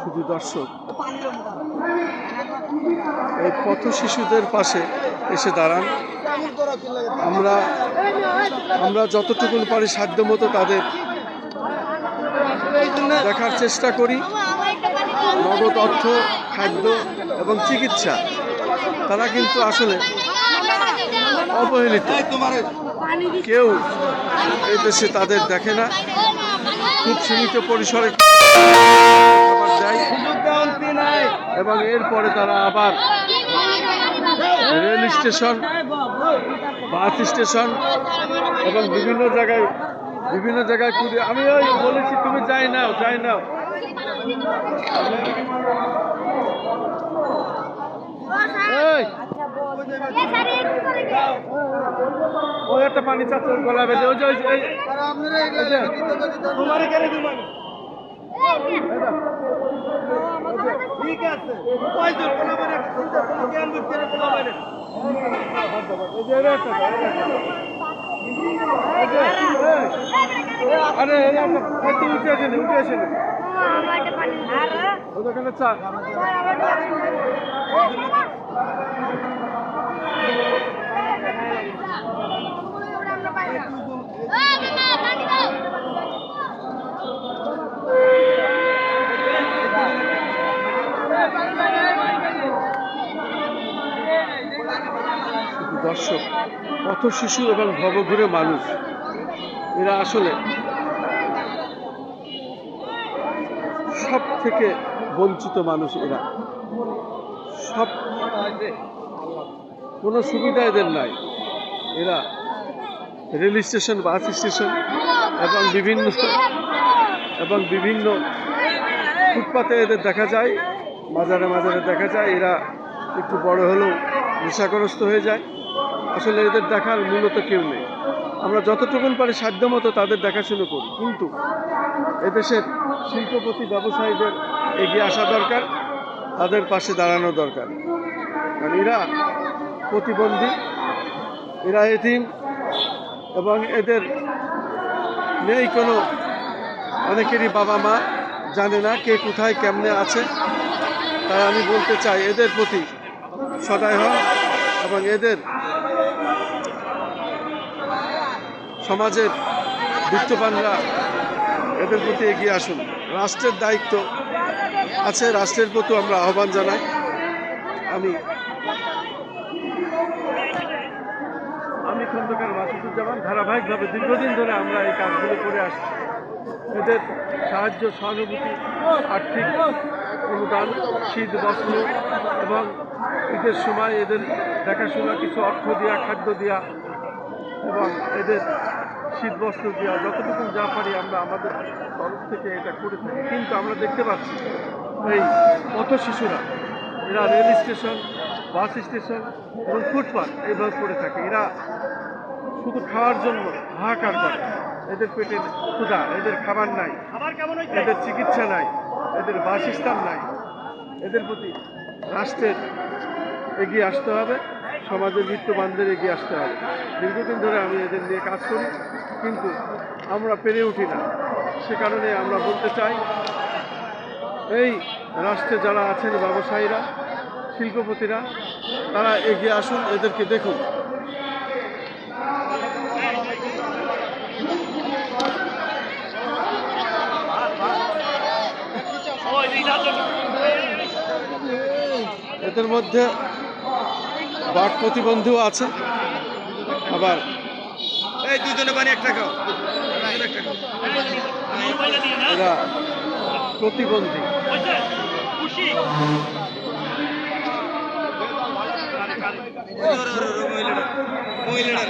শুধু দর্শক এই পথ শিশুদের পাশে এসে দাঁড়ান। আমরা যতটুকু পারি সাধ্যমতো তাদের দেখার চেষ্টা করি। নগদ অর্থ, খাদ্য এবং চিকিৎসা তারা কিন্তু আসলে অবহেলিত। কেউ এই দেশে তাদের দেখে না। খুব সীমিত পরিসরে খাবার দেয় এবং এরপরে তারা আবার রেল স্টেশন, বাস স্টেশন এবং বিভিন্ন জায়গায় আমি ওই বলেছি তুমি যাই নাও। ওই একটা পানি চাচ্ছে গলা বেঁধে ঠিক আছে। আরে উঠে আসেন ওখানে চা দর্শক, পথ শিশু এবং ভবঘুরে মানুষ এরা আসলে সব থেকে বঞ্চিত মানুষ। এরা সব কোনো সুবিধা এদের নাই। এরা রেল স্টেশন, বাস স্টেশন এবং বিভিন্ন ফুটপাতে এদের দেখা যায়, মাজারে দেখা যায়। এরা একটু বড় হলেও নেশাগ্রস্ত হয়ে যায়। আসলে এদের দেখার মূলত কেউ নেই। আমরা যতটুকু পারি সাধ্যমতো তাদের দেখাশুনো করি, কিন্তু এদেশের শিল্পপতি ব্যবসায়ীদের এগিয়ে আসা দরকার, তাদের পাশে দাঁড়ানো দরকার। কারণ এরা প্রতিবন্ধী, এরা এতিম এবং এদের নেই কোনো, অনেকেরই বাবা মা জানে না কে কোথায় কেমনে আছে। তাই আমি বলতে চাই এদের প্রতি সদয় হন এবং এদের সমাজের বিত্তবানরা এদের প্রতি এগিয়ে আসুন। রাষ্ট্রের দায়িত্ব আছে, রাষ্ট্রের প্রতি আমরা আহ্বান জানাই। আমি খন্দকার মাসুদুজ্জামান, ধারাবাহিকভাবে দীর্ঘদিন ধরে আমরা এই কাজগুলো করে আসছি। এদের সাহায্য, সহানুভূতি, আর্থিক অনুদান, শীত বস্ত্র এবং ঈদের সময় এদের দেখাশোনা, কিছু অর্থ দেওয়া, খাদ্য দেওয়া এবং এদের শীত বস্ত্র দেওয়া, যতটুকু যা পারি আমরা আমাদের তরফ থেকে এটা করে থাকি। কিন্তু আমরা দেখতে পাচ্ছি এই পথ শিশুরা এরা রেল স্টেশন, বাস স্টেশন এবং ফুটপাথ এইভাবে পড়ে থাকে। এরা শুধু খাওয়ার জন্য হাহাকার করে। এদের পেটে ক্ষুধা, এদের খাবার নাই, এদের চিকিৎসা নাই, এদের বাসস্থান নাই। এদের প্রতি রাষ্ট্রের এগিয়ে আসতে হবে, সমাজের বিত্তবানদের এগিয়ে আসতে হবে। দীর্ঘদিন ধরে আমি এদের নিয়ে কাজ করি, কিন্তু আমরা পেরে উঠি না। সে কারণে আমরা বলতে চাই এই রাষ্ট্রে যারা আছেন, ব্যবসায়ীরা, শিল্পপতিরা, তারা এগিয়ে আসুন, এদেরকে দেখুন। এদের মধ্যে বাক প্রতিবন্ধীও আছে, আবার এই দুজনে বানি একটা খাও, এরা প্রতিবন্ধী। মহিলারা